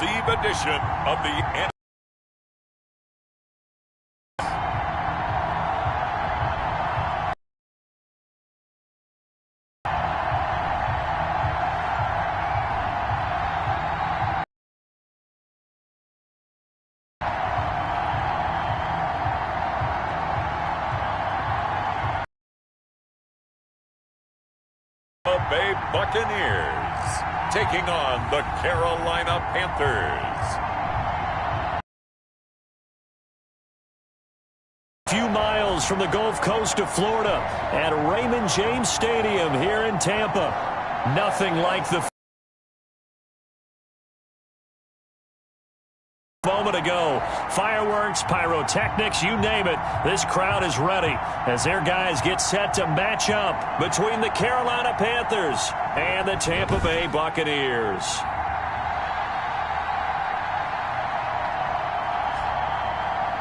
Eve edition of the Bay Buccaneers taking on the Carolina Panthers. A few miles from the Gulf Coast of Florida at Raymond James Stadium here in Tampa. Nothing like the moment ago. Fireworks, pyrotechnics, you name it. This crowd is ready as their guys get set to match up between the Carolina Panthers and the Tampa Bay Buccaneers.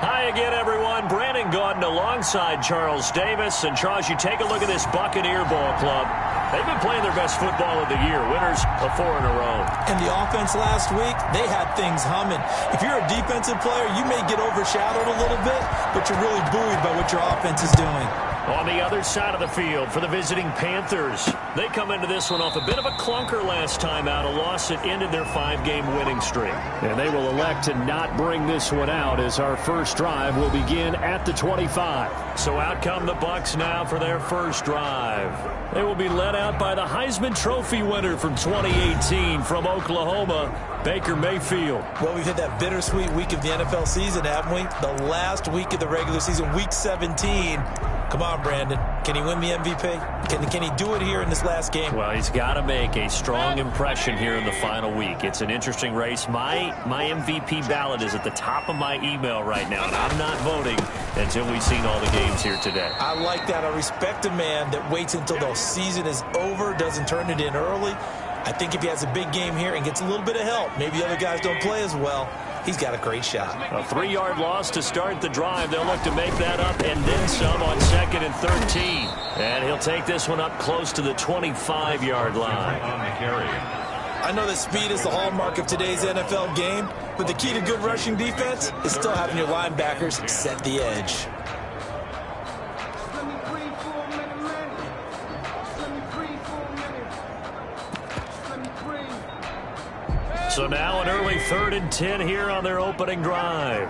Hi again, everyone. Brandon Gaudin alongside Charles Davis. And Charles, you take a look at this Buccaneer ball club. They've been playing their best football of the year. Winners of 4 in a row. And the offense last week, they had things humming. If you're a defensive player, you may get overshadowed a little bit, but you're really buoyed by what your offense is doing. On the other side of the field for the visiting Panthers, they come into this one off a bit of a clunker last time out, a loss that ended their 5-game winning streak. And they will elect to not bring this one out as our first drive will begin at the 25. So out come the Bucs now for their first drive. They will be led out by the Heisman Trophy winner from 2018 from Oklahoma, Baker Mayfield. Well, we've hit that bittersweet week of the NFL season, haven't we? The last week of the regular season, week 17. Come on, Brandon. Can he win the MVP? Can he do it here in this last game? Well, he's got to make a strong impression here in the final week. It's an interesting race. My MVP ballot is at the top of my email right now, and I'm not voting until we've seen all the games here today. I like that. I respect a man that waits until the season is over, doesn't turn it in early. I think if he has a big game here and gets a little bit of help, maybe other guys don't play as well, he's got a great shot. A 3-yard loss to start the drive. They'll look to make that up and then some on 2nd and 13. And he'll take this one up close to the 25-yard line. I know that speed is the hallmark of today's NFL game, but the key to good rushing defense is still having your linebackers set the edge. So now an early 3rd and 10 here on their opening drive.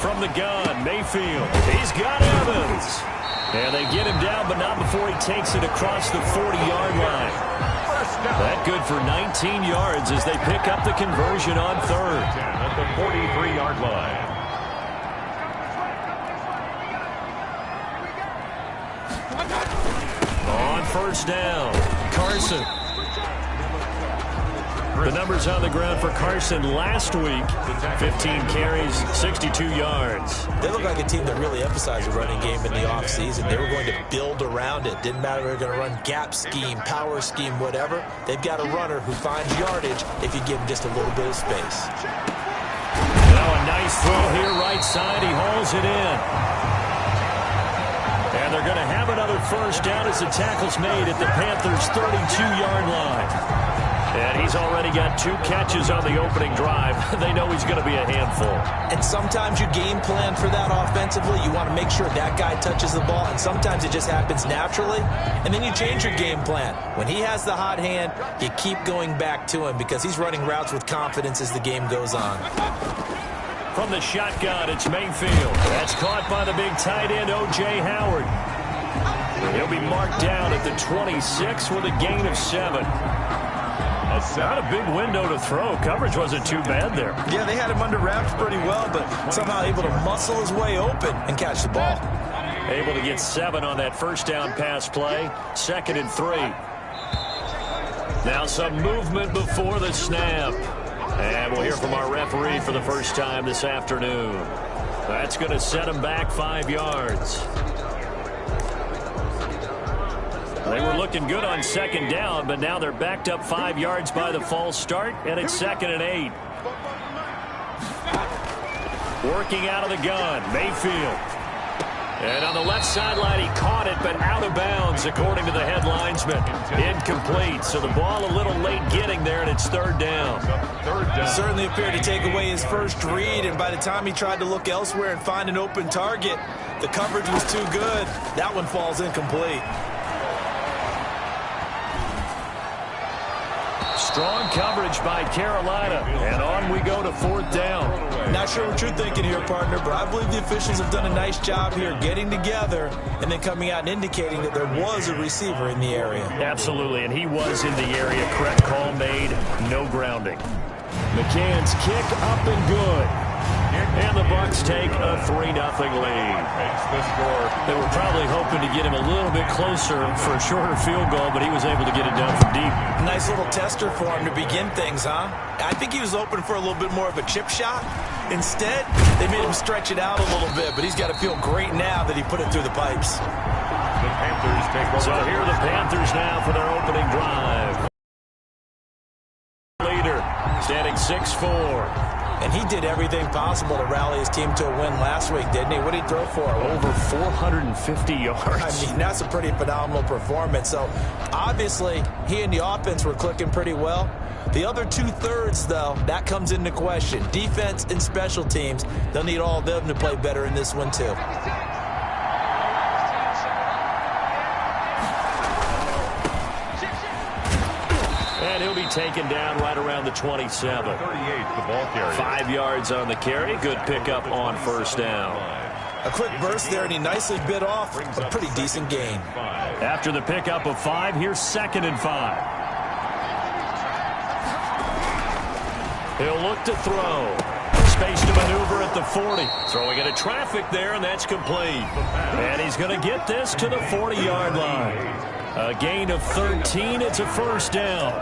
From the gun, Mayfield. He's got Evans. And they get him down, but not before he takes it across the 40-yard line. That good for 19 yards as they pick up the conversion on 3rd. At the 43-yard line. On 1st down, Carson. The numbers on the ground for Carson last week, 15 carries, 62 yards. They look like a team that really emphasized the running game in the offseason. They were going to build around it. Didn't matter if they were going to run gap scheme, power scheme, whatever. They've got a runner who finds yardage if you give him just a little bit of space. Now a nice throw here, right side. He hauls it in. And they're going to have another first down as the tackle's made at the Panthers' 32-yard line. And he's already got 2 catches on the opening drive. They know he's going to be a handful. And sometimes you game plan for that offensively. You want to make sure that guy touches the ball, and sometimes it just happens naturally. And then you change your game plan. When he has the hot hand, you keep going back to him because he's running routes with confidence as the game goes on. From the shotgun, it's Mayfield. That's caught by the big tight end, O.J. Howard. He'll be marked down at the 26 with a gain of 7. Not a big window to throw. Coverage wasn't too bad there. Yeah, they had him under wraps pretty well, but somehow able to muscle his way open and catch the ball. Able to get 7 on that first down pass play. 2nd and 3. Now some movement before the snap. And we'll hear from our referee for the first time this afternoon. That's going to set him back 5 yards. They were looking good on 2nd down, but now they're backed up 5 yards by the false start, and it's 2nd and 8. Working out of the gun, Mayfield. And on the left sideline, he caught it, but out of bounds is, according to the headlinesman, incomplete. So the ball a little late getting there, and it's third down. Certainly appeared to take away his first read, and by the time he tried to look elsewhere and find an open target, the coverage was too good. That one falls incomplete. Strong coverage by Carolina, and on we go to fourth down. Not sure what you're thinking here, partner, but I believe the officials have done a nice job here getting together and then coming out and indicating that there was a receiver in the area. Absolutely, and he was in the area. Correct call made, no grounding. McCann's kick up and good. And the Bucs take a 3-0 lead. They were probably hoping to get him a little bit closer for a shorter field goal, but he was able to get it done from deep. Nice little tester for him to begin things, huh? I think he was hoping for a little bit more of a chip shot. Instead, they made him stretch it out a little bit, but he's got to feel great now that he put it through the pipes. The Panthers take over. So here are the Panthers now for their opening drive. Leader, standing 6'4". And he did everything possible to rally his team to a win last week, didn't he? What did he throw for? Over 450 yards. I mean, that's a pretty phenomenal performance. So, obviously, he and the offense were clicking pretty well. The other two-thirds, though, that comes into question. Defense and special teams, they'll need all of them to play better in this one, too. And he'll be taken down right around the 27. 38, the ball carrier. 5 yards on the carry. Good pickup on first down. A quick burst there, and he nicely bit off a pretty decent gain. After the pickup of 5, here's 2nd and 5. He'll look to throw. Space to maneuver at the 40. Throwing into traffic there, and that's complete. And he's going to get this to the 40-yard line. A gain of 13. It's a first down.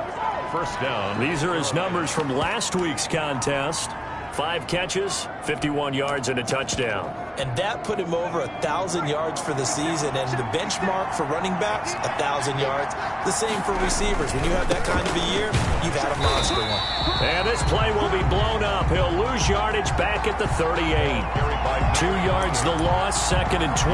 First down. These are his numbers from last week's contest. 5 catches, 51 yards, and a touchdown. And that put him over 1,000 yards for the season. And the benchmark for running backs, 1,000 yards. The same for receivers. When you have that kind of a year, you've had a monster one. And this play will be blown up. He'll lose yardage back at the 38. 2 yards the loss, 2nd and 12.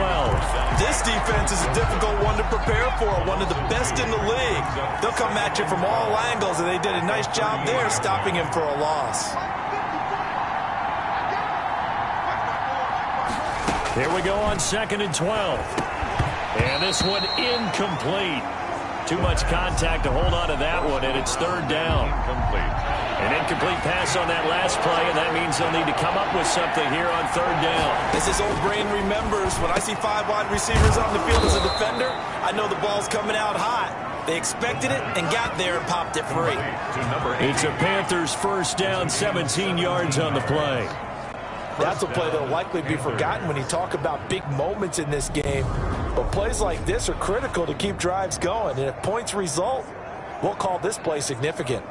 This defense is a difficult one to prepare for, one of the best in the league. They'll come at you from all angles, and they did a nice job there stopping him for a loss. Here we go on 2nd and 12. And this one incomplete. Too much contact to hold on to that one, and it's third down. An incomplete pass on that last play, and that means they'll need to come up with something here on third down. As his old brain remembers, when I see 5 wide receivers on the field as a defender, I know the ball's coming out hot. They expected it and got there and popped it free. It's a Panthers first down, 17 yards on the play. That's a play that will likely be forgotten when you talk about big moments in this game. But plays like this are critical to keep drives going. And if points result, we'll call this play significant.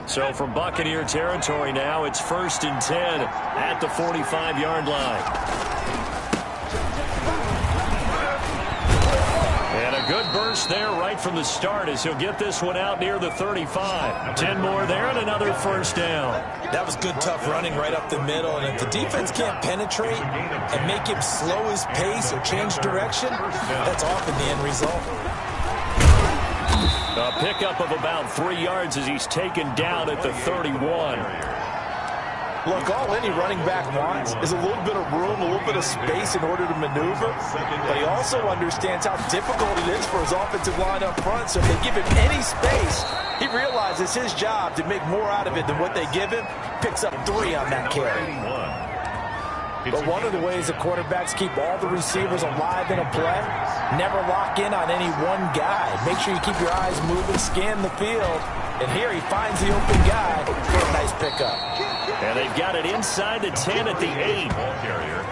So from Buccaneer territory now, it's 1st and 10 at the 45-yard line. And a good burst there right from the start as he'll get this one out near the 35. 10 more there and another first down. That was good, tough running right up the middle. And if the defense can't penetrate and make him slow his pace or change direction, that's often the end result. A pickup of about 3 yards as he's taken down at the 31. Look, all any running back wants is a little bit of room, a little bit of space in order to maneuver. But he also understands how difficult it is for his offensive line up front. So if they give him any space, he realizes his job to make more out of it than what they give him. Picks up 3 on that carry. But one of the ways the quarterbacks keep all the receivers alive in a play, never lock in on any one guy. Make sure you keep your eyes moving, scan the field. And here he finds the open guy for a nice pickup. And they've got it inside the 10 at the 8.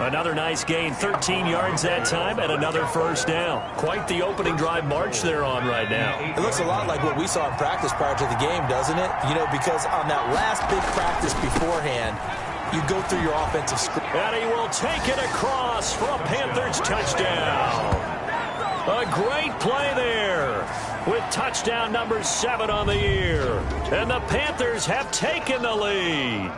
Another nice gain, 13 yards that time, and another first down. Quite the opening drive march they're on right now. It looks a lot like what we saw in practice prior to the game, doesn't it? You know, because on that last big practice beforehand, you go through your offensive script. And he will take it across for a Panthers touchdown. A great play there with touchdown number 7 on the year. And the Panthers have taken the lead.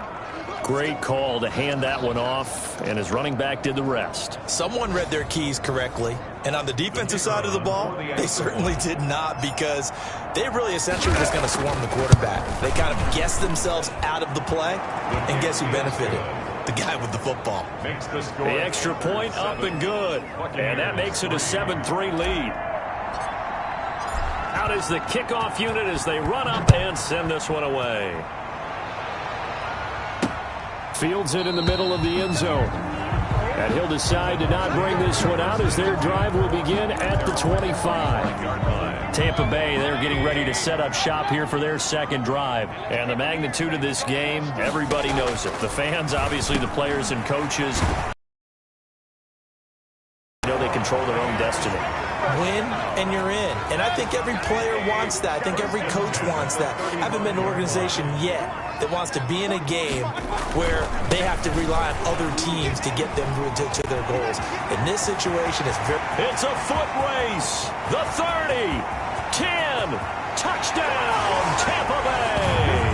Great call to hand that one off, and his running back did the rest. Someone read their keys correctly, and on the defensive side of the ball, they certainly did not, because they really essentially were just going to swarm the quarterback. They kind of guessed themselves out of the play, and guess who benefited? The guy with the football. The extra point up and good, and that makes it a 7-3 lead. Out is the kickoff unit as they run up and send this one away. Fields it in the middle of the end zone. And he'll decide to not bring this one out as their drive will begin at the 25. Tampa Bay, they're getting ready to set up shop here for their second drive. And the magnitude of this game, everybody knows it. The fans, obviously the players and coaches, know they control their own destiny. Win and you're in. And I think every player wants that. I think every coach wants that. I haven't been an organization yet that wants to be in a game where they have to rely on other teams to get them to their goals. In this situation, it's a foot race. The 30, 10, touchdown, Tampa Bay.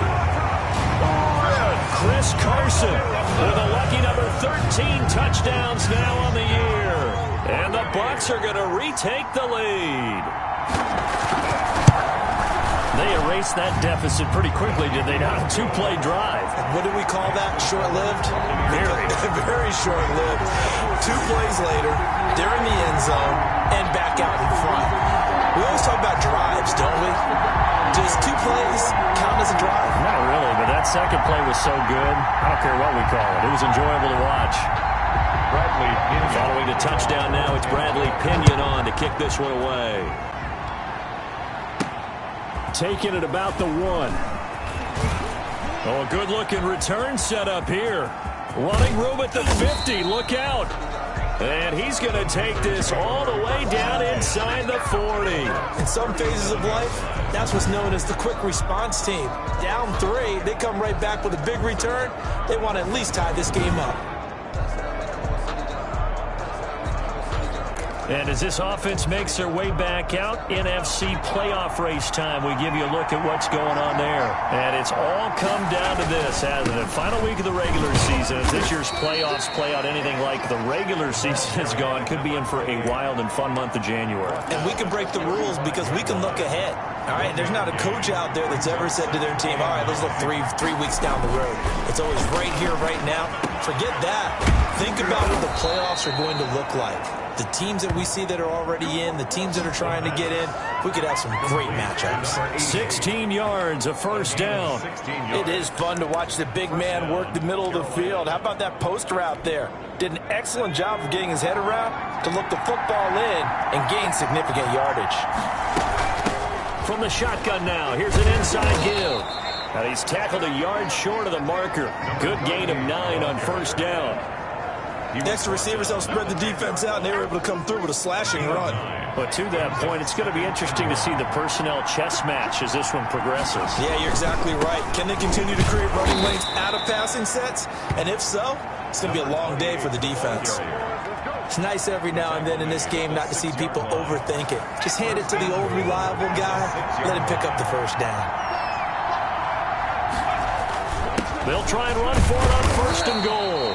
Chris Carson with a lucky number 13 touchdowns now on the year. And the Bucs are going to retake the lead. They erased that deficit pretty quickly, did they not? A 2-play drive. What do we call that? Short-lived? Very. Very short-lived. 2 plays later, they're in the end zone and back out in front. We always talk about drives, don't we? Does 2 plays count as a drive? Not really, but that second play was so good. I don't care what we call it. It was enjoyable to watch. Following the touchdown now, it's Bradley Pinion on to kick this one away. Taking it about the 1. Oh, a good-looking return set up here. Running room at the 50. Look out. And he's going to take this all the way down inside the 40. In some phases of life, that's what's known as the quick response team. Down 3, they come right back with a big return. They want to at least tie this game up. And as this offense makes their way back out, NFC playoff race time, we give you a look at what's going on there. And it's all come down to this, hasn't it? Final week of the regular season. As this year's playoffs play out anything like the regular season has gone, could be in for a wild and fun month of January. And we can break the rules because we can look ahead. All right, there's not a coach out there that's ever said to their team, all right, let's look three weeks down the road. It's always right here, right now. Forget that. Think about what the playoffs are going to look like. The teams that we see that are already in, the teams that are trying to get in, we could have some great matchups. 16 yards, a first down. It is fun to watch the big man work the middle of the field. How about that post route there? Did an excellent job of getting his head around to look the football in and gain significant yardage. From the shotgun now, here's an inside give. And he's tackled a yard short of the marker. Good gain of 9 on first down. Next, the receivers helped spread the defense out, and they were able to come through with a slashing run. But to that point, it's going to be interesting to see the personnel chess match as this one progresses. Yeah, you're exactly right. Can they continue to create running lanes out of passing sets? And if so, it's going to be a long day for the defense. It's nice every now and then in this game not to see people overthink it. Just hand it to the old reliable guy, let him pick up the first down. They'll try and run for it on first and goal.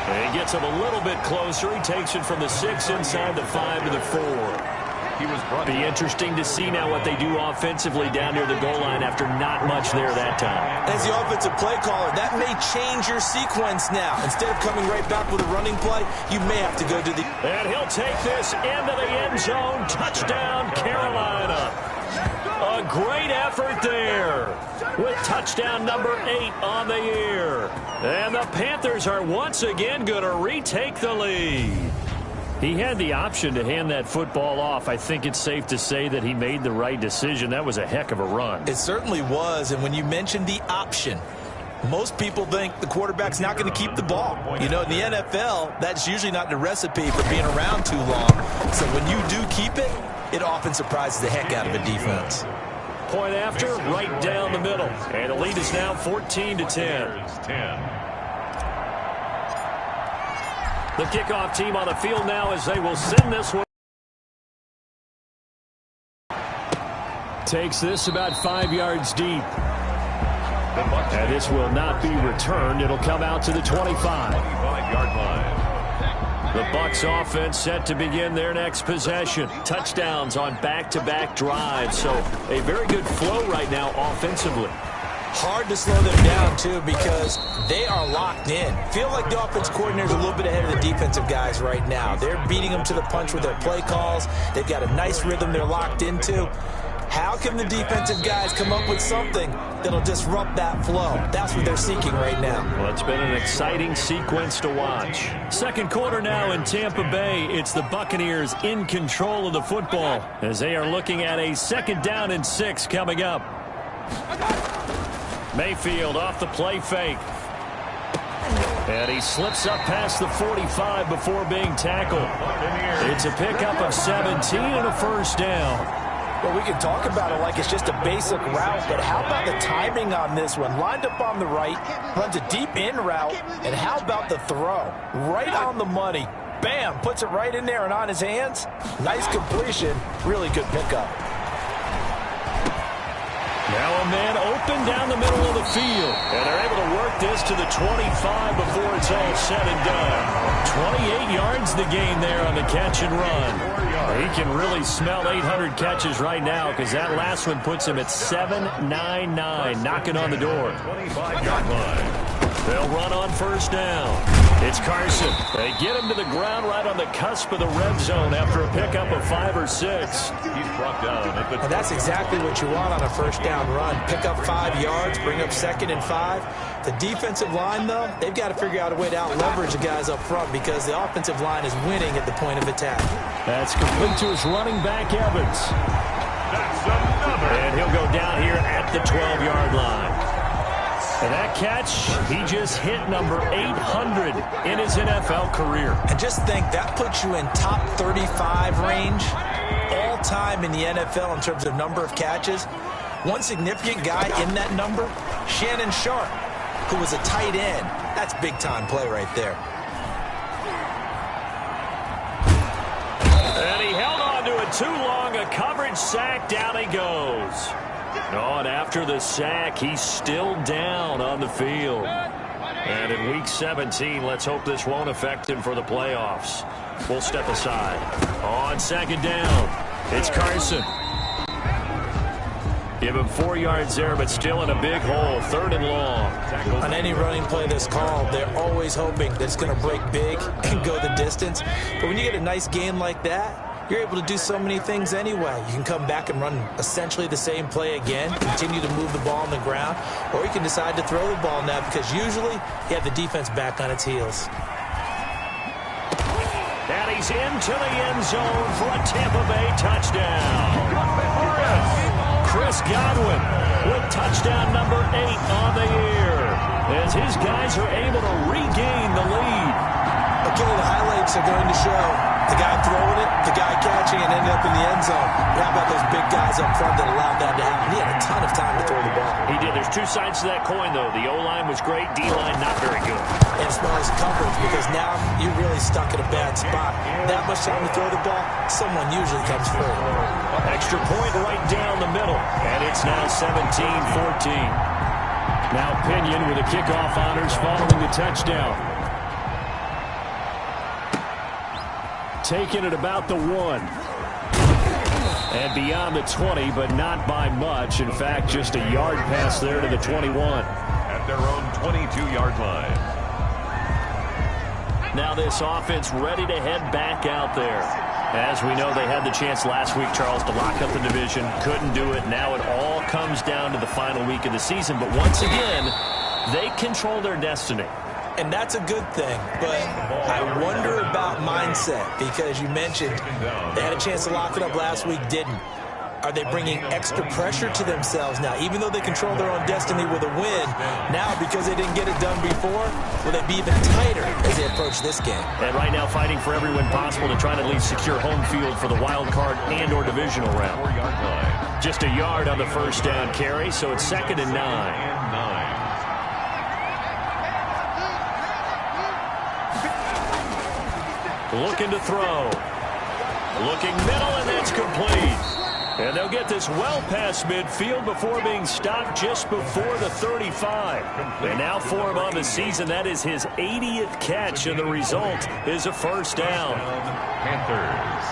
And he gets him a little bit closer. He takes it from the 6 inside the 5 to the 4. Be interesting to see now what they do offensively down near the goal line after not much there that time. As the offensive play caller, that may change your sequence now. Instead of coming right back with a running play, you may have to go to the... And he'll take this into the end zone. Touchdown, Carolina. A great effort there with touchdown number 8 on the year. And the Panthers are once again going to retake the lead. He had the option to hand that football off. I think it's safe to say that he made the right decision. That was a heck of a run. It certainly was. And when you mentioned the option, most people think the quarterback's not going to keep the ball. You know, in the NFL, that's usually not the recipe for being around too long. So when you do keep it, it often surprises the heck out of a defense. Point after, right down the middle. And the lead is now 14-10. The kickoff team on the field now as they will send this one. Takes this about 5 yards deep. And this will not be returned. It'll come out to the 25. 25-yard line. The Bucs offense set to begin their next possession. Touchdowns on back-to-back drives. So a very good flow right now offensively. Hard to slow them down, too, because they are locked in. Feel like the offense coordinator's a little bit ahead of the defensive guys right now. They're beating them to the punch with their play calls. They've got a nice rhythm they're locked into. How can the defensive guys come up with something that'll disrupt that flow? That's what they're seeking right now. Well, it's been an exciting sequence to watch. Second quarter now in Tampa Bay. It's the Buccaneers in control of the football as they are looking at a 2nd down and 6 coming up. Mayfield off the play fake. And he slips up past the 45 before being tackled. It's a pickup of 17 and a 1st down. Well, we can talk about it like it's just a basic route, but how about the timing on this one? Lined up on the right, runs a deep in route, and how about the throw? Right on the money. Bam, puts it right in there and on his hands. Nice completion, really good pickup. Now a man open down the middle of the field. And they're able to work this to the 25 before it's all said and done. 28 yards the gain there on the catch and run. He can really smell 800 catches right now because that last one puts him at 799, knocking on the door. 25-yard line. They'll run on 1st down. It's Carson. They get him to the ground right on the cusp of the red zone after a pickup of 5 or 6. He's brought down at the Well, that's exactly what you want on a 1st down run. Pick up 5 yards, bring up 2nd and 5. The defensive line, though, they've got to figure out a way to out-leverage the guys up front because the offensive line is winning at the point of attack. That's complete to his running back, Evans. That's another. And he'll go down here at the 12-yard line. And that catch, he just hit number 800 in his NFL career. And just think, that puts you in top 35 range all-time in the NFL in terms of number of catches. One significant guy in that number, Shannon Sharp, who was a tight end. That's big-time play right there. And he held on to it too long. A coverage sack. Down he goes. Oh, and after the sack, he's still down on the field. And in Week 17, let's hope this won't affect him for the playoffs. We'll step aside. On 2nd down, it's Carson. Give him 4 yards there, but still in a big hole. 3rd and long. On any running play that's called, they're always hoping that it's going to break big and go the distance. But when you get a nice gain like that, you're able to do so many things anyway. You can come back and run essentially the same play again, continue to move the ball on the ground, or you can decide to throw the ball now because usually you have the defense back on its heels. And he's into the end zone for a Tampa Bay touchdown. Chris Godwin with touchdown number 8 on the year as his guys are able to regain the lead. Okay, the highlights are going to show the guy throwing it, the guy catching it, ended up in the end zone. But how about those big guys up front that allowed that to happen? He had a ton of time to throw the ball. He did. There's 2 sides to that coin, though. The O-line was great. D-line not very good. And as far as coverage, because now you're really stuck in a bad spot. That much time to throw the ball, someone usually comes free. Extra point right down the middle. And it's now 17-14. Now Pinion with the kickoff honors following the touchdown. Taking it about the 1. And beyond the 20, but not by much. In fact, just a yard pass there to the 21. At their own 22-yard line. Now this offense ready to head back out there. As we know, they had the chance last week, Charles, to lock up the division. Couldn't do it. Now it all comes down to the final week of the season. But once again, they control their destiny. And that's a good thing, but I wonder about mindset because you mentioned they had a chance to lock it up last week, didn't. Are they bringing extra pressure to themselves now? Even though they control their own destiny with a win, now because they didn't get it done before, will they be even tighter as they approach this game? And right now fighting for every win possible to try to at least secure home field for the wild card and or divisional round. 4-yard line. Just a yard on the 1st down carry, so it's 2nd and 9. Looking to throw. Looking middle, and that's complete. And they'll get this well past midfield before being stopped just before the 35. And now for him on the season, that is his 80th catch, and the result is a first down. Panthers.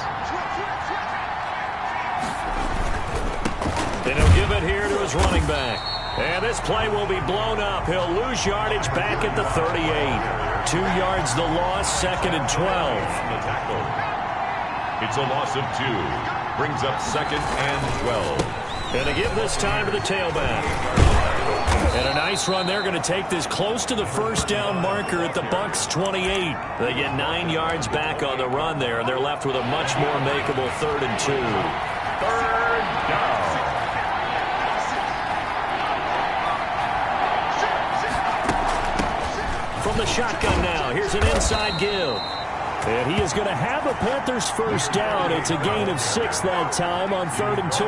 And he'll give it here to his running back. And this play will be blown up. He'll lose yardage back at the 38. 2 yards the loss, 2nd and 12. It's a loss of 2. Brings up 2nd and 12. And they give this time to the tailback. And a nice run. They're going to take this close to the first down marker at the Bucs 28. They get 9 yards back on the run there, and they're left with a much more makeable 3rd and 2. 3rd down. From the shotgun now, here's an inside give. And he is going to have a Panthers first down. It's a gain of 6 that time on 3rd and 2.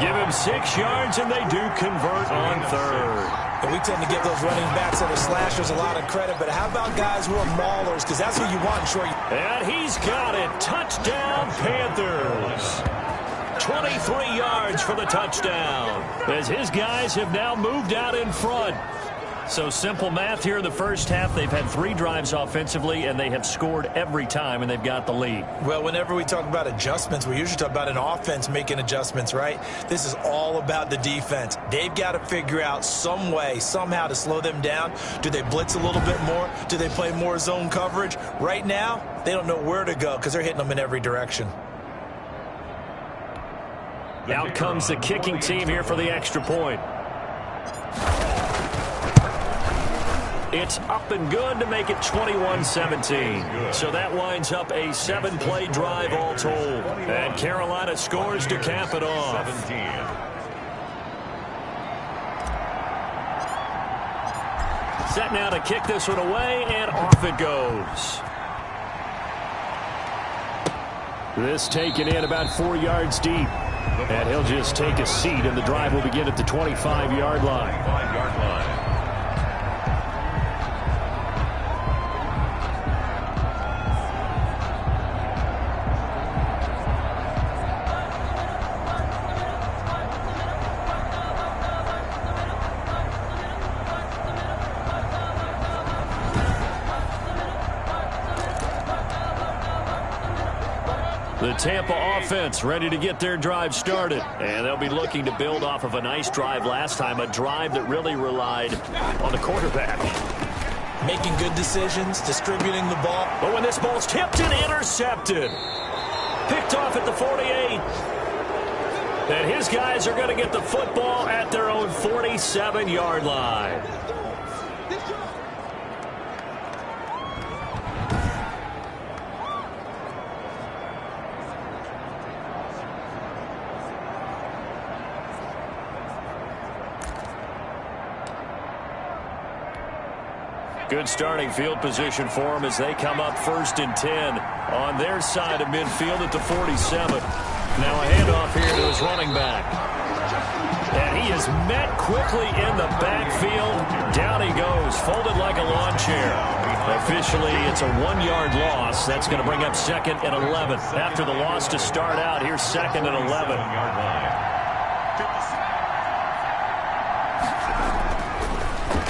Give him 6 yards, and they do convert on 3rd. And we tend to give those running backs that are slashers a lot of credit, but how about guys who are maulers? Because that's who you want in short. And he's got it. Touchdown, Panthers. 23 yards for the touchdown, as his guys have now moved out in front. So simple math here in the first half. They've had 3 drives offensively, and they have scored every time, and they've got the lead. Well, whenever we talk about adjustments, we usually talk about an offense making adjustments, right? This is all about the defense. They've got to figure out some way, somehow to slow them down. Do they blitz a little bit more? Do they play more zone coverage? Right now, they don't know where to go because they're hitting them in every direction. Out comes the kicking team here for the extra point. It's up and good to make it 21-17. So that winds up a 7-play drive all told. And Carolina scores to cap it off. 17. Set now to kick this one away, and off it goes. This taken in about 4 yards deep. And he'll just take a seat, and the drive will begin at the 25-yard line. 5-yard line. The Tampa offense ready to get their drive started. And they'll be looking to build off of a nice drive last time, a drive that really relied on the quarterback. Making good decisions, distributing the ball. But when this ball's tipped and intercepted. Picked off at the 48. And his guys are going to get the football at their own 47-yard line. Good starting field position for them as they come up 1st and 10 on their side of midfield at the 47. Now a handoff here to his running back. And he is met quickly in the backfield. Down he goes, folded like a lawn chair. Officially, it's a 1-yard loss. That's going to bring up 2nd and 11. After the loss to start out, here's 2nd and 11.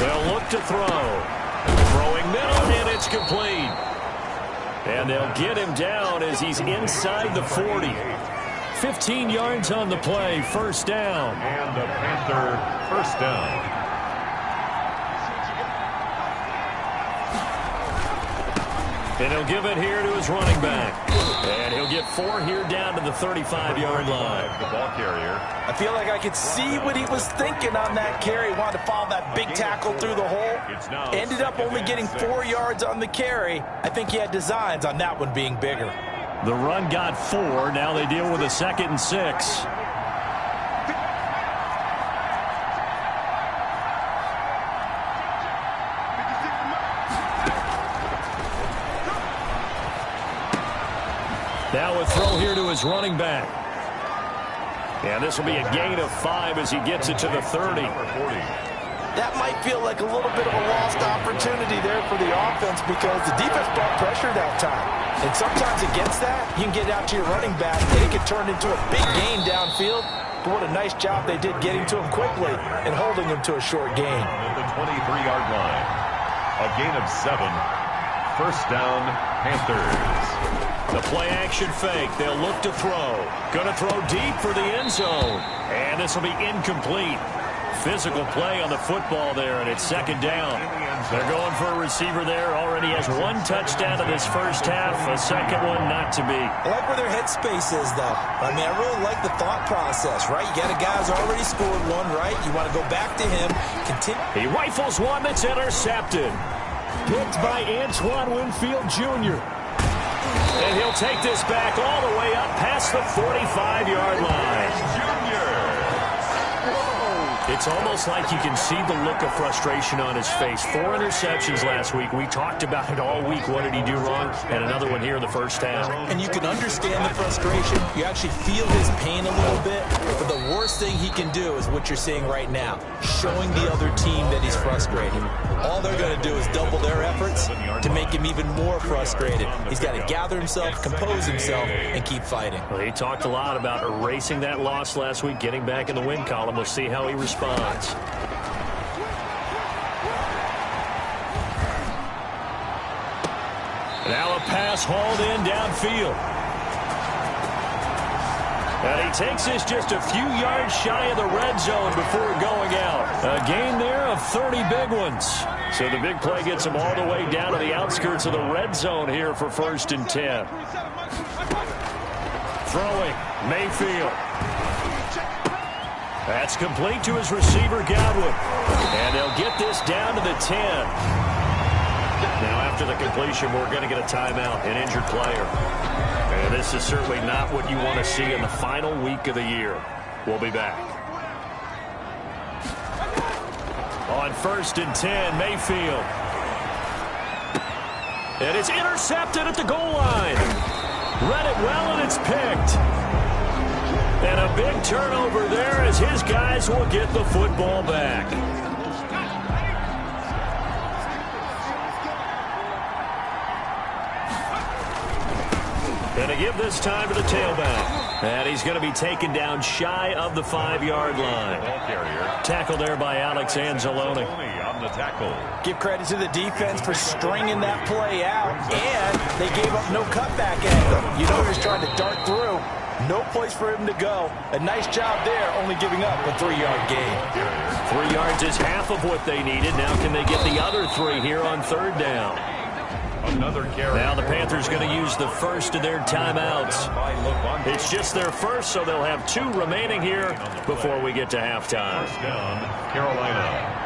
They'll look to throw. Throwing middle, and it's complete. And they'll get him down as he's inside the 40. 15 yards on the play, first down. And the Panther first down. And he'll give it here to his running back. And he'll get 4 here down to the 35-yard line. The ball carrier. I feel like I could see what he was thinking on that carry. He wanted to follow that big tackle through the hole. Ended up only getting 4 yards on the carry. I think he had designs on that one being bigger. The run got 4. Now they deal with a 2nd and 6. Now a throw here to his running back. And this will be a gain of 5 as he gets it to the 30. That might feel like a little bit of a lost opportunity there for the offense because the defense brought pressure that time. And sometimes against that, you can get out to your running back, and it can turn into a big gain downfield. But what a nice job they did getting to him quickly and holding him to a short gain. At the 23-yard line, a gain of 7. First down, Panthers. The play-action fake. They'll look to throw. Going to throw deep for the end zone. And this will be incomplete. Physical play on the football there, and it's second down. They're going for a receiver there. Already has 1 touchdown in this first half. A second one not to be. I like where their headspace is, though. I mean, I really like the thought process, right? You got a guy who's already scored one, right? You want to go back to him. Continue. He rifles one that's intercepted. Picked by Antoine Winfield Jr. And he'll take this back all the way up past the 45-yard line. It's almost like you can see the look of frustration on his face. 4 interceptions last week. We talked about it all week. What did he do wrong? And another one here in the first half. And you can understand the frustration. You actually feel his pain a little bit. But the worst thing he can do is what you're seeing right now, showing the other team that he's frustrated. All they're going to do is double their efforts to make him even more frustrated. He's got to gather himself, compose himself, and keep fighting. Well, he talked a lot about erasing that loss last week, getting back in the win column. We'll see how he responds. Now a pass hauled in downfield. And he takes this just a few yards shy of the red zone before going out. A gain there of 30 big ones. So the big play gets him all the way down to the outskirts of the red zone here for 1st and 10. Throwing, Mayfield. That's complete to his receiver, Godwin. And they'll get this down to the 10. Now, after the completion, we're going to get a timeout, an injured player. And this is certainly not what you want to see in the final week of the year. We'll be back. On 1st and 10, Mayfield. And it's intercepted at the goal line. Read it well, and it's picked. And a big turnover there as his guys will get the football back. And to give this time to the tailback. And he's going to be taken down shy of the 5-yard line. Tackle there by Alex Anzalone. On the tackle. Give credit to the defense for stringing that play out. And they gave up no cutback angle. You know he was trying to dart through. No place for him to go. A nice job there, only giving up a 3-yard gain. 3 yards is half of what they needed. Now can they get the other 3 here on 3rd down? Another carry. Now the Panthers going to use the first of their timeouts. It's just their first, so they'll have 2 remaining here before we get to halftime. First down, Carolina.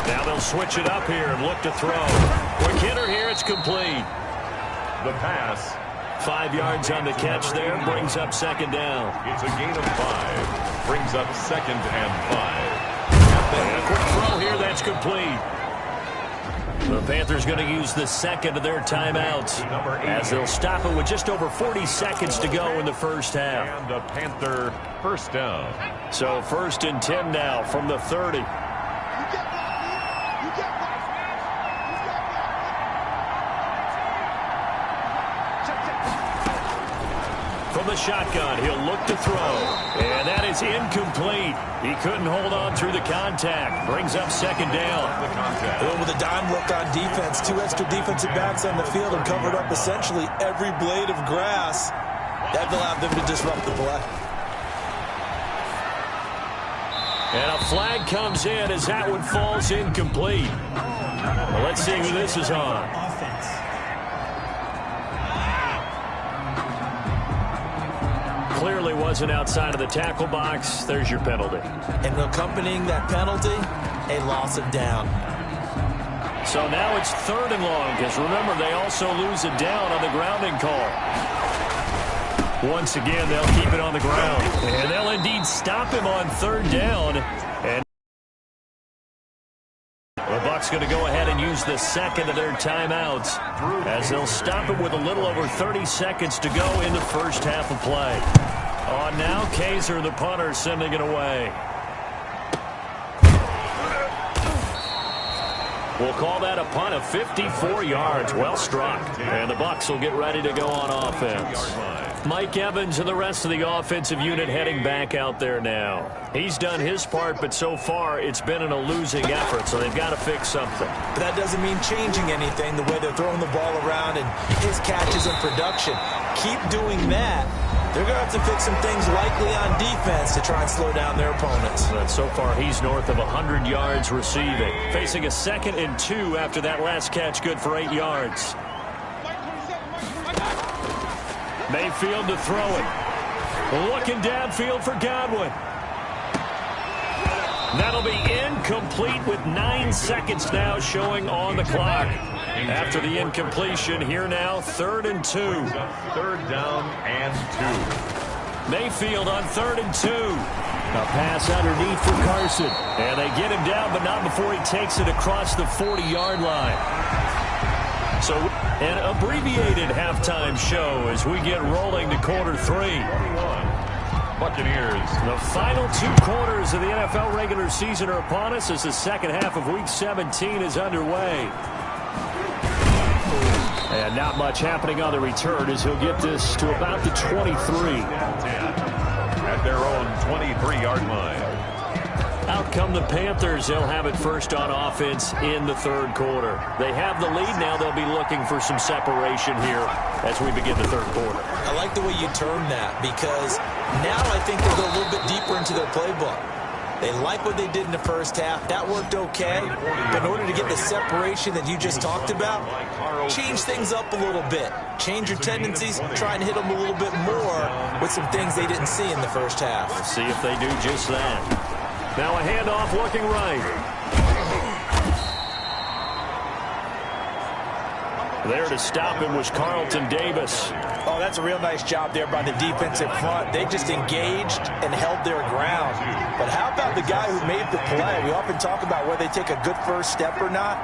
Now they'll switch it up here and look to throw. Quick hitter here, it's complete. The pass. 5 yards on the catch there, brings up 2nd down. It's a gain of 5. Brings up 2nd and 5. And a quick throw here, that's complete. The Panthers going to use the 2nd of their timeouts as they'll stop it with just over 40 seconds to go in the first half. And a Panther first down. So 1st and 10 now from the 30. From the shotgun, he'll look to throw. And that is incomplete. He couldn't hold on through the contact. Brings up 2nd down. With a dime look on defense, 2 extra defensive backs on the field and covered up essentially every blade of grass. That allowed them to disrupt the play. And a flag comes in as that one falls incomplete. Well, let's see who this is on. Clearly wasn't outside of the tackle box. There's your penalty. And accompanying that penalty, a loss of down. So now it's 3rd and long, because remember, they also lose a down on the grounding call. Once again, they'll keep it on the ground. And they'll indeed stop him on 3rd down. And the Bucs going to go ahead and use the 2nd of their timeouts as they'll stop it with a little over 30 seconds to go in the first half of play. On now, Kaiser, the punter, sending it away. We'll call that a punt of 54 yards. Well struck. And the Bucs will get ready to go on offense. Mike Evans and the rest of the offensive unit heading back out there now. He's done his part, but so far it's been in a losing effort, so they've got to fix something. But that doesn't mean changing anything, the way they're throwing the ball around and his catches and production. Keep doing that. They're going to have to fix some things likely on defense to try and slow down their opponents. But so far, he's north of 100 yards receiving. Facing a 2nd and 2 after that last catch, good for 8 yards. Mayfield to throw it. Looking downfield for Godwin. That'll be incomplete with 9 seconds now showing on the clock. After the incompletion, here now, 3rd and 2. 3rd down and 2. Mayfield on 3rd and 2. A pass underneath for Carson. And they get him down, but not before he takes it across the 40-yard line. So an abbreviated halftime show as we get rolling to quarter 3. Buccaneers. The final 2 quarters of the NFL regular season are upon us as the second half of Week 17 is underway. And not much happening on the return as he'll get this to about the 23. At their own 23-yard line. Out come the Panthers. They'll have it first on offense in the 3rd quarter. They have the lead now. They'll be looking for some separation here as we begin the 3rd quarter. I like the way you term that because now I think they'll go a little bit deeper into their playbook. They like what they did in the first half. That worked okay. But in order to get the separation that you just talked about, change things up a little bit. Change your tendencies. Try and hit them a little bit more with some things they didn't see in the first half. Let's see if they do just that. Now a handoff looking right. There to stop him was Carlton Davis. Oh, that's a real nice job there by the defensive front. They just engaged and held their ground. But how about the guy who made the play? We often talk about whether they take a good first step or not.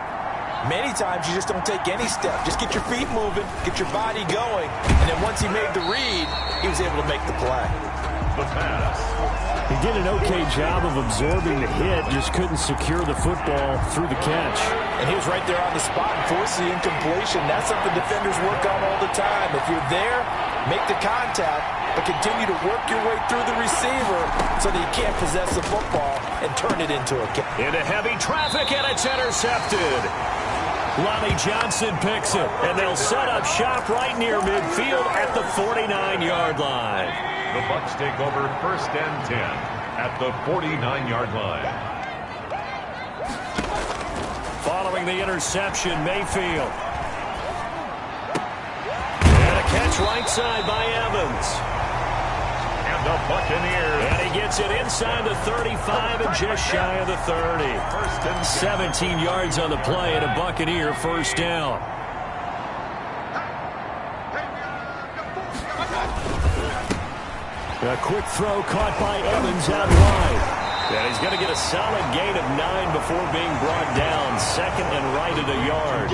Many times you just don't take any step. Just get your feet moving, get your body going, and then once he made the read, he was able to make the play. The pass. He did an okay job of absorbing the hit, just couldn't secure the football through the catch. And he was right there on the spot and forced the incompletion. That's something defenders work on all the time. If you're there, make the contact, but continue to work your way through the receiver so that you can't possess the football and turn it into a catch. Into heavy traffic, and it's intercepted. Lonnie Johnson picks it, and they'll set up shop right near midfield at the 49-yard line. The Bucs take over 1st and 10 at the 49-yard line. Following the interception, Mayfield. And a catch right side by Evans. And the Buccaneers. And he gets it inside the 35 and just shy of the 30. 17 yards on the play and a Buccaneer first down. A quick throw caught by Evans out wide. And he's going to get a solid gain of 9 before being brought down. 2nd and right at a yard.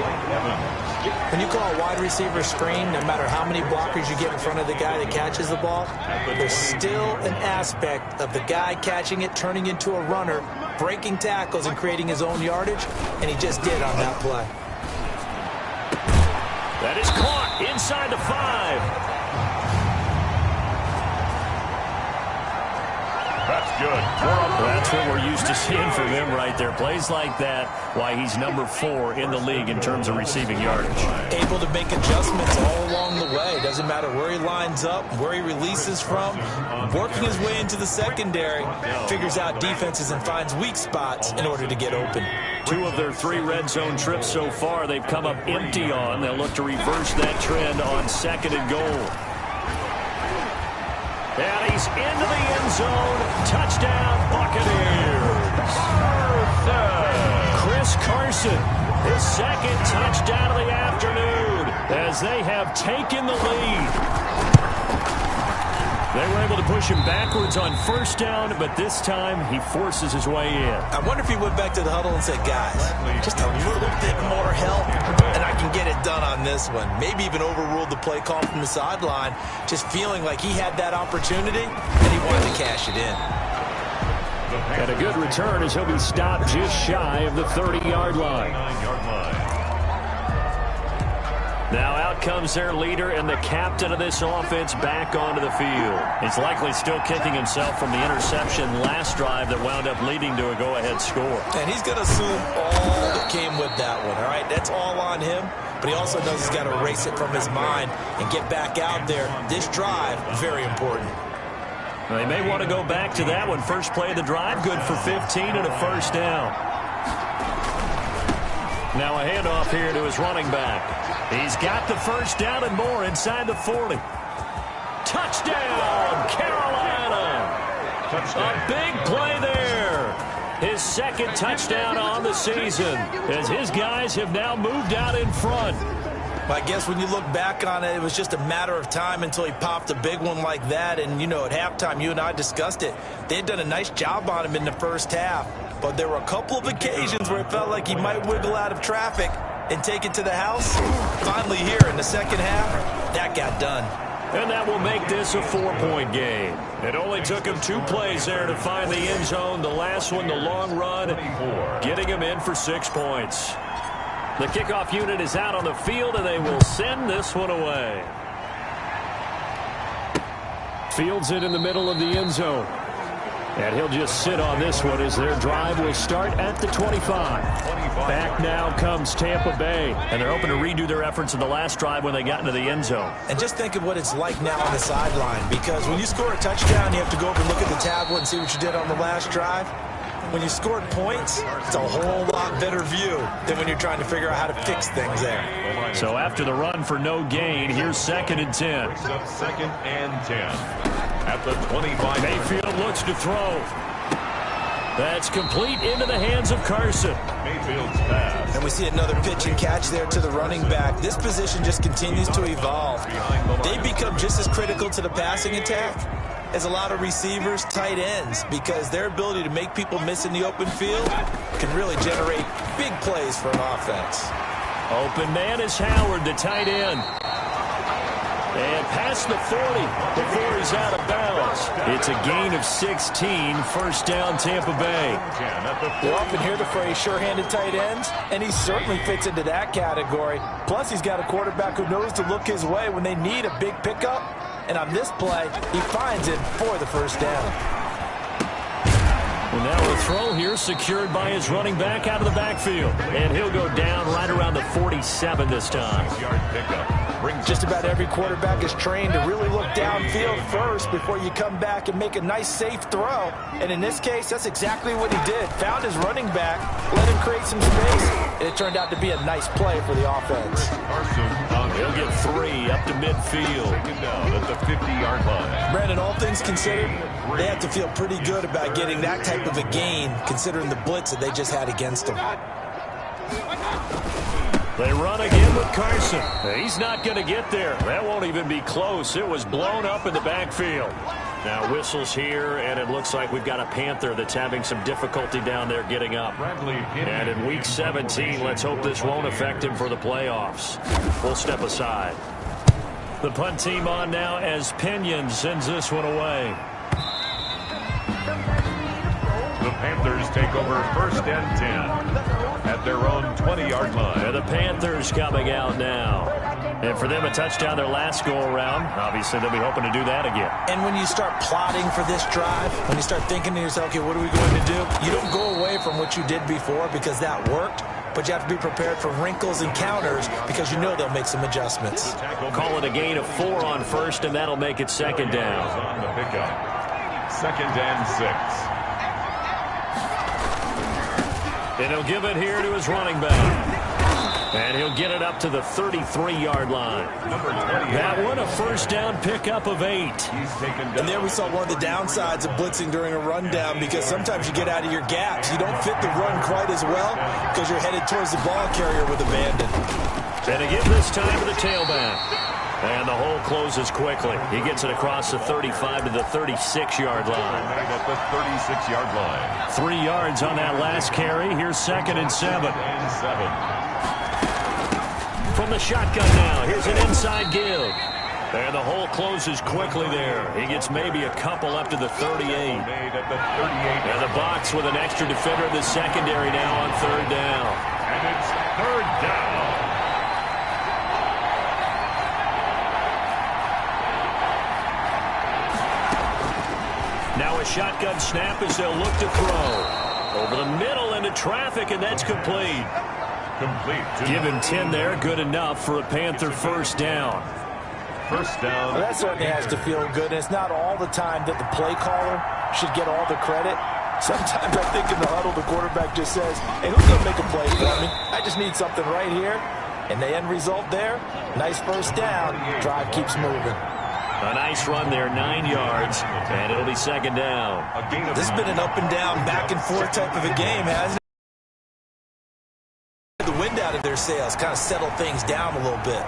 When you call a wide receiver screen, no matter how many blockers you get in front of the guy that catches the ball, there's still an aspect of the guy catching it, turning into a runner, breaking tackles and creating his own yardage, and he just did on that play. That is caught inside the 5. That's good. That's what we're used to seeing from him right there. Plays like that, why he's number 4 in the league in terms of receiving yardage. Able to make adjustments all along the way. Doesn't matter where he lines up, where he releases from. Working his way into the secondary, figures out defenses and finds weak spots in order to get open. 2 of their 3 red zone trips so far, they've come up empty on. They'll look to reverse that trend on 2nd and goal. And he's into the end zone. Touchdown, Buccaneers. Chris Carson, his 2nd touchdown of the afternoon as they have taken the lead. They were able to push him backwards on 1st down, but this time he forces his way in. I wonder if he went back to the huddle and said, guys, just a little bit more help, and I I can get it done on this one. Maybe even overruled the play call from the sideline, just feeling like he had that opportunity and he wanted to cash it in. And a good return as he'll be stopped just shy of the 30-yard line. Now out comes their leader and the captain of this offense back onto the field. He's likely still kicking himself from the interception last drive that wound up leading to a go-ahead score. And he's going to assume all that came with that one, all right? That's all on him, but he also knows he's got to erase it from his mind and get back out there. This drive, very important. They may want to go back to that one. First play of the drive, good for 15 and a first down. Now a handoff here to his running back. He's got the first down and more inside the 40. Touchdown, Carolina. Touchdown. A big play there. His second touchdown on the season as his guys have now moved out in front. I guess when you look back on it, it was just a matter of time until he popped a big one like that. And, you know, at halftime, you and I discussed it. They had done a nice job on him in the first half. But there were a couple of occasions where it felt like he might wiggle out of traffic and take it to the house. Finally here in the second half, that got done. And that will make this a 4-point game. It only took him 2 plays there to find the end zone. The last one, the long run, getting him in for 6 points. The kickoff unit is out on the field, and they will send this one away. Fields it in the middle of the end zone. And he'll just sit on this one as their drive will start at the 25. Back now comes Tampa Bay. And they're hoping to redo their efforts in the last drive when they got into the end zone. And just think of what it's like now on the sideline. Because when you score a touchdown, you have to go over and look at the tablet and see what you did on the last drive. When you scored points, it's a whole lot better view than when you're trying to figure out how to fix things there. So after the run for no gain, here's 2nd and 10. Second and 10. At the 25. Mayfield looks to throw. That's complete into the hands of Carson. Mayfield's pass. And we see another pitch and catch there to the running back. This position just continues to evolve. They become just as critical to the passing attack as a lot of receivers, tight ends, because their ability to make people miss in the open field can really generate big plays for an offense. Open man is Howard, the tight end. And past the 40 before he's out of bounds. It's a gain of 16, first down Tampa Bay. You often hear the phrase sure-handed tight ends, and he certainly fits into that category. Plus, he's got a quarterback who knows to look his way when they need a big pickup. And on this play, he finds it for the first down. And now a throw here secured by his running back out of the backfield. And he'll go down right around the 47 this time. Just about every quarterback is trained to really look downfield first before you come back and make a nice, safe throw. And in this case, that's exactly what he did. Found his running back, let him create some space, and it turned out to be a nice play for the offense. He'll get 3 up to midfield. Down at the 50-yard line. Brandon, all things considered, they have to feel pretty good about getting that type of a gain, considering the blitz that they just had against them. They run again with Carson. He's not going to get there. That won't even be close. It was blown up in the backfield. Now whistles here, and it looks like we've got a Panther that's having some difficulty down there getting up. And in Week 17, let's hope this won't affect him for the playoffs. We'll step aside. The punt team on now as Pinion sends this one away. The Panthers take over first and 10 at their own 20-yard line. And the Panthers coming out now. And for them, a touchdown their last go-around. Obviously, they'll be hoping to do that again. And when you start plotting for this drive, when you start thinking to yourself, okay, what are we going to do? You don't go away from what you did before because that worked, but you have to be prepared for wrinkles and counters because you know they'll make some adjustments. Call it a gain of 4 on first, and that'll make it second down. On the pickup. Second and 6. And he'll give it here to his running back. And he'll get it up to the 33-yard line. That one, a first down pickup of 8. And there we saw one of the downsides of blitzing during a rundown because sometimes you get out of your gaps. You don't fit the run quite as well because you're headed towards the ball carrier with abandon. And again this time to the tailback. And the hole closes quickly. He gets it across the 35 to the 36-yard line. At the 36-yard line. 3 yards on that last carry. Here's 2nd and 7. From the shotgun now, here's an inside give. And the hole closes quickly there. He gets maybe a couple up to the 38. And the Bucs with an extra defender in the secondary now on third down. And it's third down. Now a shotgun snap as they'll look to throw. Over the middle into traffic, and that's complete. Give him 10 there, good enough for a Panther first down. First down. Well, that certainly has to feel good. And it's not all the time that the play caller should get all the credit. Sometimes I think in the huddle, the quarterback just says, hey, who's going to make a play for me? I just need something right here. And the end result there, nice first down. Drive keeps moving. A nice run there, 9 yards, and it'll be second down. This has been an up and down, back and forth type of a game, hasn't it? The wind out of their sails, kind of settle things down a little bit.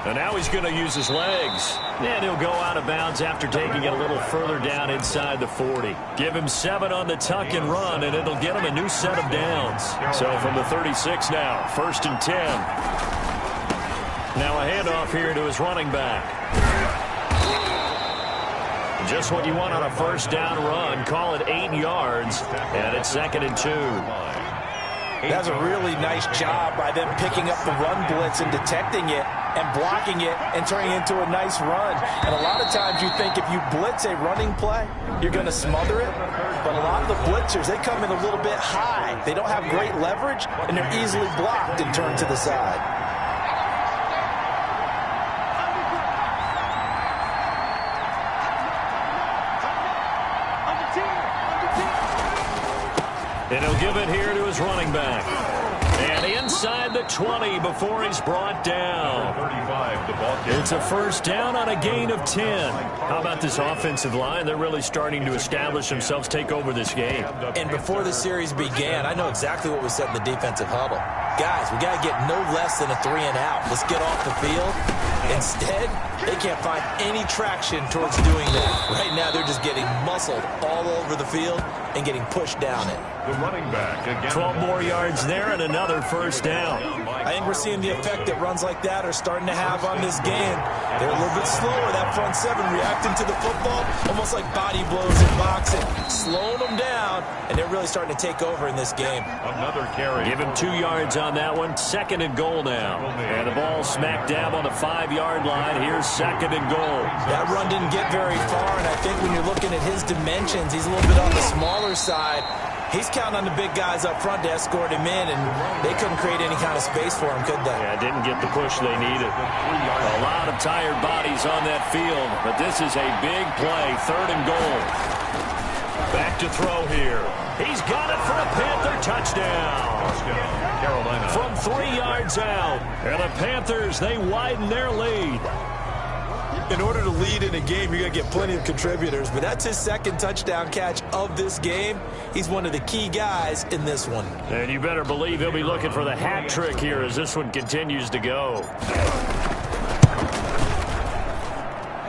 And now he's going to use his legs. And he'll go out of bounds after taking it a little further down inside the 40. Give him 7 on the tuck and run, and it'll get him a new set of downs. So from the 36 now, first and 10. Now a handoff here to his running back. Just what you want on a first down run. Call it 8 yards, and it's second and 2. That's a really nice job by them picking up the run blitz and detecting it and blocking it and turning it into a nice run. And a lot of times you think if you blitz a running play, you're going to smother it. But a lot of the blitzers, they come in a little bit high. They don't have great leverage, and they're easily blocked and turned to the side. And he'll give it here to his running back. And inside the 20 before he's brought down. It's a first down on a gain of 10. How about this offensive line? They're really starting to establish themselves, take over this game. And before the series began, I know exactly what was said in the defensive huddle. Guys, we got to get no less than a 3 and out. Let's get off the field. Instead, they can't find any traction towards doing that. Right now, they're just getting muscled all over the field and getting pushed down it. The running back again. 12 more yards there and another first down. I think we're seeing the effect that runs like that are starting to have on this game. They're a little bit slower, that front 7 reacting to the football, almost like body blows in boxing, slowing them down, and they're really starting to take over in this game. Another carry. Give him 2 yards on that one. Second and goal now. And the ball smack dab on the 5-yard line. Here's second and goal. That run didn't get very far, and I think when you're looking at his dimensions, he's a little bit on the smaller side. He's counting on the big guys up front to escort him in, and they couldn't create any kind of space for him, could they? Yeah, didn't get the push they needed. A lot of tired bodies on that field, but this is a big play. Third and goal. Back to throw here. He's got it for a Panther touchdown. Carolina. From 3 yards out. And the Panthers, they widen their lead. In order to lead in a game, you're going to get plenty of contributors, but that's his second touchdown catch of this game. He's one of the key guys in this one. And you better believe he'll be looking for the hat trick here as this one continues to go.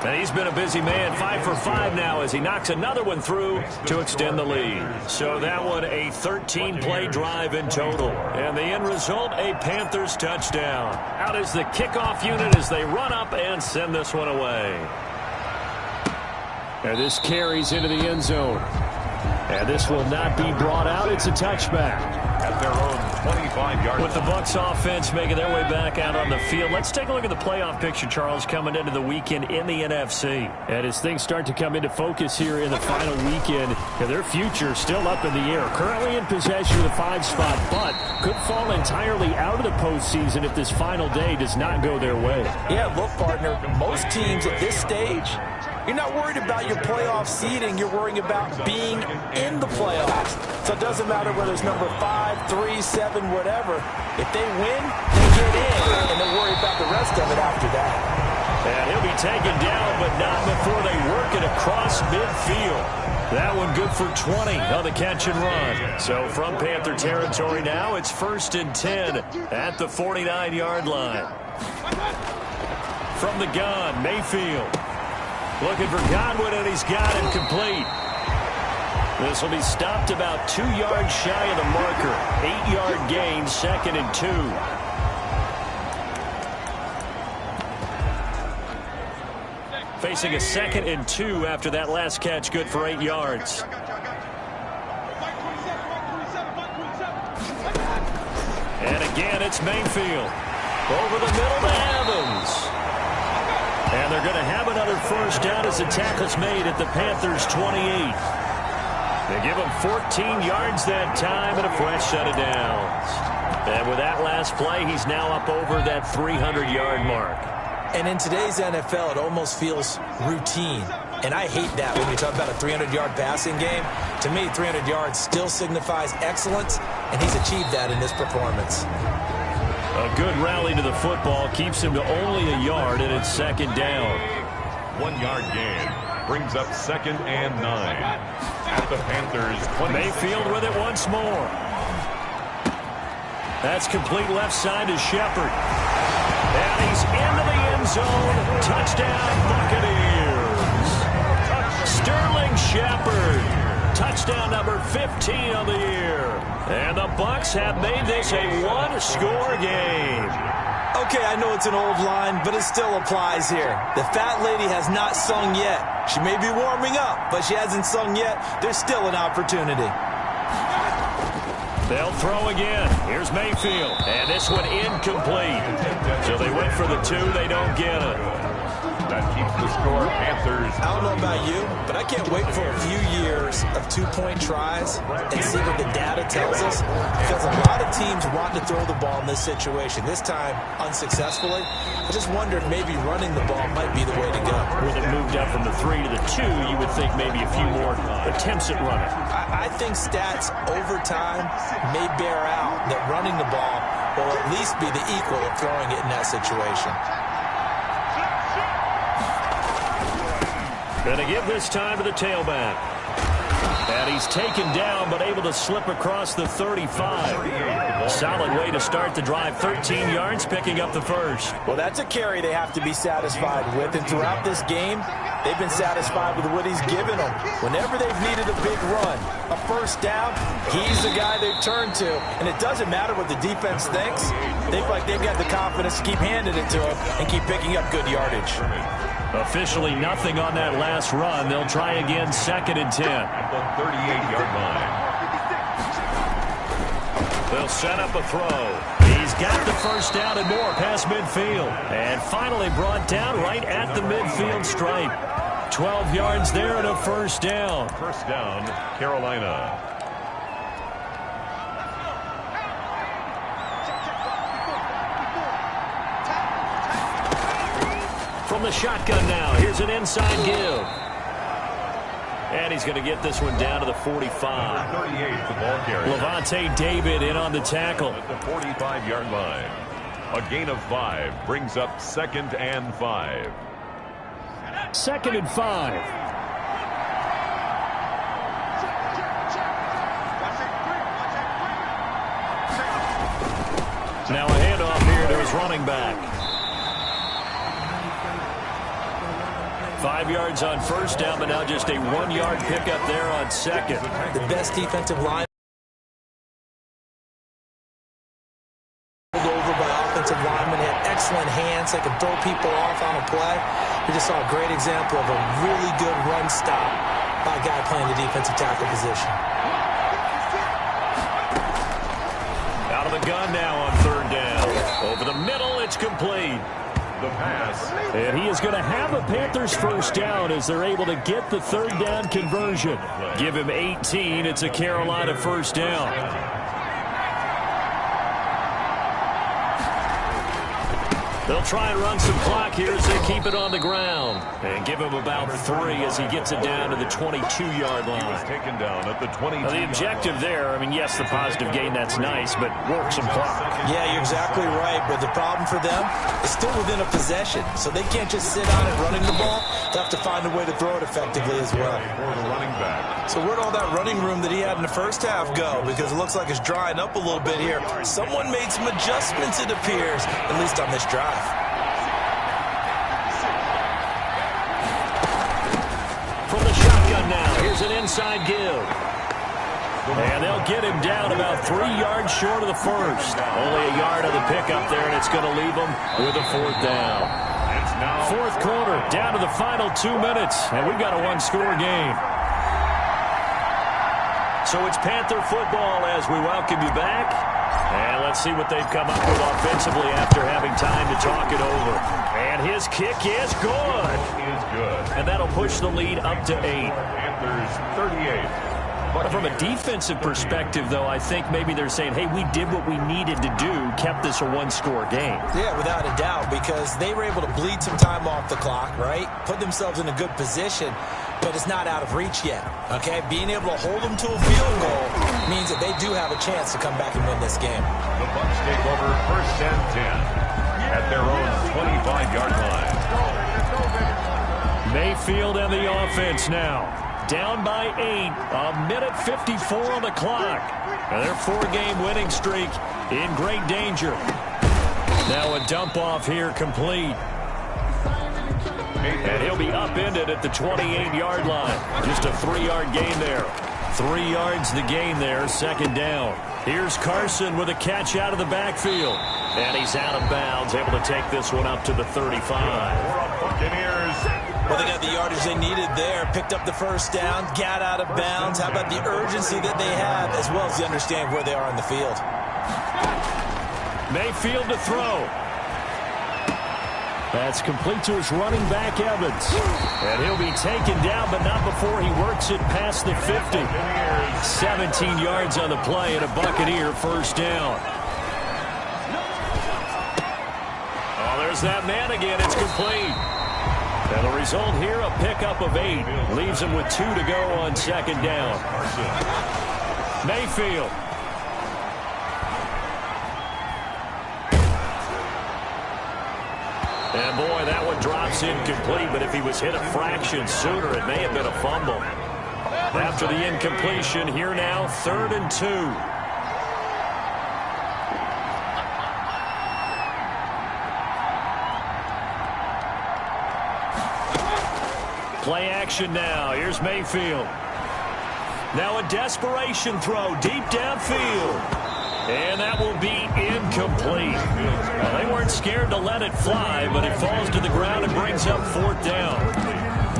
And he's been a busy man, 5 for 5 now as he knocks another one through to extend the lead. So that one a 13-play drive in total. And the end result, a Panthers touchdown. Out is the kickoff unit as they run up and send this one away. And this carries into the end zone. And this will not be brought out. It's a touchback. At their own 25-yard line. With the Bucs offense making their way back out on the field, let's take a look at the playoff picture, Charles, coming into the weekend in the NFC. And as things start to come into focus here in the final weekend, their future still up in the air. Currently in possession of the 5 spot, but could fall entirely out of the postseason if this final day does not go their way. Yeah, look, partner, most teams at this stage, you're not worried about your playoff seeding. You're worrying about being in the playoffs. So it doesn't matter whether it's number 5, 3, 7, whatever. If they win, they get in, and they'll worry about the rest of it after that. And he'll be taken down, but not before they work it across midfield. That one good for 20 on the catch and run. So from Panther territory now, it's first and 10 at the 49-yard line. From the gun, Mayfield. Looking for Godwin, and he's got it complete. This will be stopped about 2 yards shy of the marker. 8-yard gain, second and 2. facing a 2nd and 2 after that last catch, good for 8 yards. And again, it's Mayfield. Over the middle to Evans. And they're going to have another first down as the tackle's made at the Panthers' 28. They give him 14 yards that time and a fresh set of downs. And with that last play, he's now up over that 300-yard mark. And in today's NFL, it almost feels routine. And I hate that when we talk about a 300-yard passing game. To me, 300 yards still signifies excellence, and he's achieved that in this performance. A good rally to the football keeps him to only a yard, and it's 2nd down. 1-yard gain brings up 2nd and 9 at the Panthers' 20. Mayfield with it once more. That's complete left side to Shepard. And he's into the end zone. Touchdown, Buccaneers. Sterling Shepard. Touchdown number 15 on the year. And the Bucs have made this a one-score game. Okay, I know it's an old line, but it still applies here. The fat lady has not sung yet. She may be warming up, but she hasn't sung yet. There's still an opportunity. They'll throw again. Here's Mayfield. And this one incomplete. So they went for the 2. They don't get it. That keeps the score Panthers. I don't know about you, but I can't wait for a few years of 2-point tries and see what the data tells us. Because a lot of teams want to throw the ball in this situation. This time, unsuccessfully. I just wondered maybe running the ball might be the way to go. With it moved up from the 3 to the 2, you would think maybe a few more attempts at running. I think stats over time may bear out that running the ball will at least be the equal of throwing it in that situation. Going to give this time to the tailback. And he's taken down, but able to slip across the 35. Solid way to start the drive. 13 yards, picking up the first. Well, that's a carry they have to be satisfied with. And throughout this game, they've been satisfied with what he's given them. Whenever they've needed a big run, a first down, he's the guy they've turned to. And it doesn't matter what the defense thinks. They feel like they've got the confidence to keep handing it to him and keep picking up good yardage. Officially nothing on that last run. They'll try again, 2nd and 10. At the 38-yard line. They'll set up a throw. He's got the first down and more past midfield. And finally brought down right at the midfield stripe. 12 yards there and a first down. First down, Carolina. From the shotgun now, here's an inside give. And he's going to get this one down to the 45. 38, the ball carrier. Levante David in on the tackle. At the 45-yard line. A gain of 5 brings up 2nd and 5. 2nd and 5. Now a handoff here to his running back. 5 yards on first down, but now just a 1-yard pickup there on 2nd. The best defensive line over by offensive linemen. They have excellent hands. They can throw people off on a play. We just saw a great example of a really good run stop by a guy playing the defensive tackle position. Out of the gun now on 3rd down. Over the middle, it's complete. The pass. And he is going to have a Panthers first down as they're able to get the 3rd down conversion. Give him 18. It's a Carolina first down. They'll try and run some clock here as they keep it on the ground. And give him about 3 as he gets it down to the 22-yard line. He was taken down at the 22. Now, the objective there, I mean, yes, the positive gain, that's nice, but work some clock. Yeah, you're exactly right, but the problem for them is still within a possession, so they can't just sit on it running the ball. They'll have to find a way to throw it effectively as well. For the running back. So where'd all that running room that he had in the first half go? Because it looks like it's drying up a little bit here. Someone made some adjustments, it appears, at least on this drive. From the shotgun now, here's an inside give. And they'll get him down about 3 yards short of the first. Only a yard of the pickup there, and it's going to leave him with a 4th down. And Fourth quarter, down to the final 2 minutes, and we've got a one-score game. So it's Panther football as we welcome you back. And let's see what they've come up with offensively after having time to talk it over. And his kick is good. And that'll push the lead up to 8. Panthers 38. From a defensive perspective, though, I think maybe they're saying, hey, we did what we needed to do, kept this a one-score game. Yeah, without a doubt, because they were able to bleed some time off the clock, right? Put themselves in a good position, but it's not out of reach yet, okay? Being able to hold them to a field goal means that they do have a chance to come back and win this game. The Bucs take over 1st and 10 at their own 25-yard line. Mayfield and the offense now. Down by 8, a minute 54 on the clock. And their 4-game winning streak in great danger. Now a dump off here complete. And he'll be upended at the 28-yard line. Just a 3-yard gain there. 3 yards the gain there, 2nd down. Here's Carson with a catch out of the backfield. And he's out of bounds, able to take this one up to the 35. Buccaneers. Well, they got the yardage they needed there, picked up the 1st down, got out of bounds. How about the urgency that they have, as well as the understanding where they are on the field. Mayfield to throw. That's complete to his running back, Evans. And he'll be taken down, but not before he works it past the 50. 17 yards on the play and a Buccaneer 1st down. Oh, there's that man again. It's complete. And the result here, a pickup of 8. Leaves him with 2 to go on 2nd down. Mayfield. And boy, that one drops incomplete, but if he was hit a fraction sooner, it may have been a fumble. After the incompletion, here now, 3rd and 2. Play action now. Here's Mayfield. Now a desperation throw deep downfield. And that will be incomplete. Well, they weren't scared to let it fly, but it falls to the ground and brings up 4th down.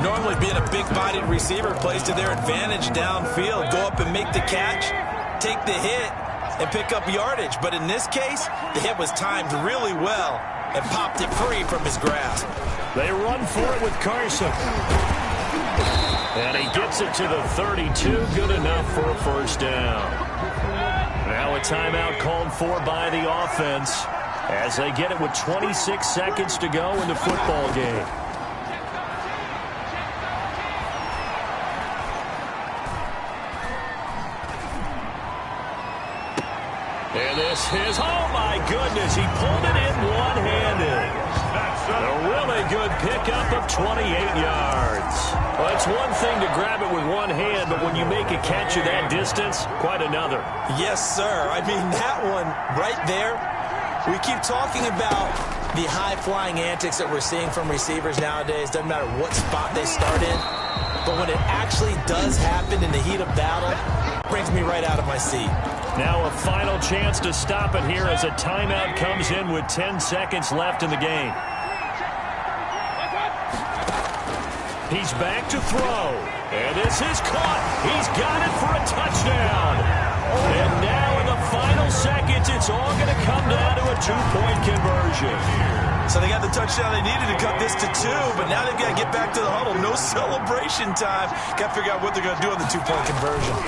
Normally being a big-bodied receiver plays to their advantage downfield. Go up and make the catch, take the hit, and pick up yardage. But in this case, the hit was timed really well and popped it free from his grasp. They run for it with Carson. And he gets it to the 32. Good enough for a 1st down. Now a timeout called for by the offense as they get it with 26 seconds to go in the football game. And this is, oh my goodness, he pulled it in one-handed. A really good pickup of 28 yards. Well, it's one thing to grab it with one hand, but when you make a catch of that distance, quite another. Yes, sir. I mean, that one right there, we keep talking about the high-flying antics that we're seeing from receivers nowadays. Doesn't matter what spot they start in. But when it actually does happen in the heat of battle, it brings me right out of my seat. Now a final chance to stop it here as a timeout comes in with 10 seconds left in the game. He's back to throw. And this is caught. He's got it for a touchdown. And now in the final seconds, it's all going to come down to a 2-point conversion. So they got the touchdown they needed to cut this to 2, but now they've got to get back to the huddle. No celebration time. Got to figure out what they're going to do on the 2-point conversion.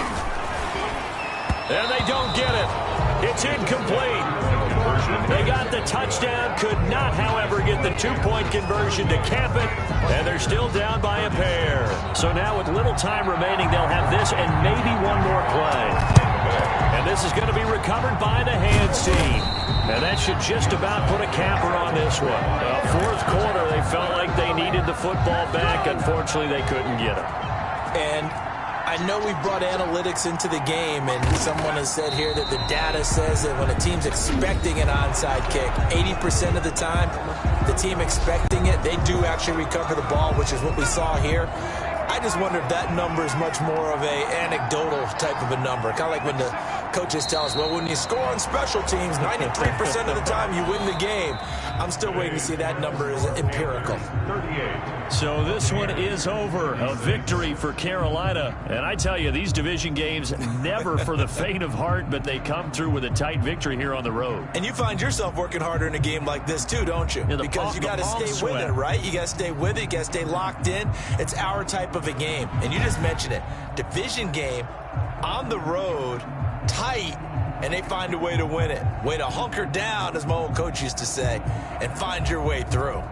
And they don't get it. It's incomplete. They got the touchdown, could not, however, get the 2-point conversion to cap it, and they're still down by a pair. So now with little time remaining, they'll have this and maybe one more play. And this is going to be recovered by the hands team. And that should just about put a capper on this one. Fourth quarter, they felt like they needed the football back. Unfortunately, they couldn't get it. And I know we brought analytics into the game, and someone has said here that the data says that when a team's expecting an onside kick, 80% of the time, the team expecting it, they do actually recover the ball, which is what we saw here. I just wonder if that number is much more of a anecdotal type of a number, kind of like when the Coaches tell us, well, when you score on special teams, 93% of the time you win the game. I'm still waiting to see that number is empirical. So this one is over. A victory for Carolina. And I tell you, these division games, never for the faint of heart, but they come through with a tight victory here on the road. And you find yourself working harder in a game like this too, don't you? Because you got to stay with it, right? You got to stay with it. You got to stay locked in. It's our type of a game. And you just mentioned it. Division game on the road, tight, and they find a way to win it. Way to hunker down, as my old coach used to say, and find your way through.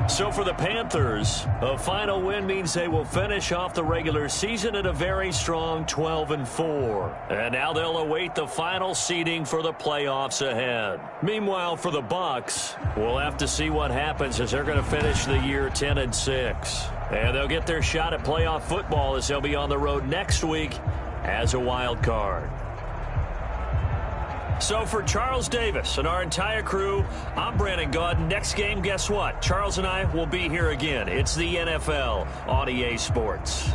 So for the Panthers, a final win means they will finish off the regular season at a very strong 12-4. And now they'll await the final seeding for the playoffs ahead. Meanwhile, for the Bucs, we'll have to see what happens as they're going to finish the year 10-6. And they'll get their shot at playoff football as they'll be on the road next week as a wild card. So for Charles Davis and our entire crew, I'm Brandon Gaudin. Next game, guess what? Charles and I will be here again. It's the NFL on EA Sports.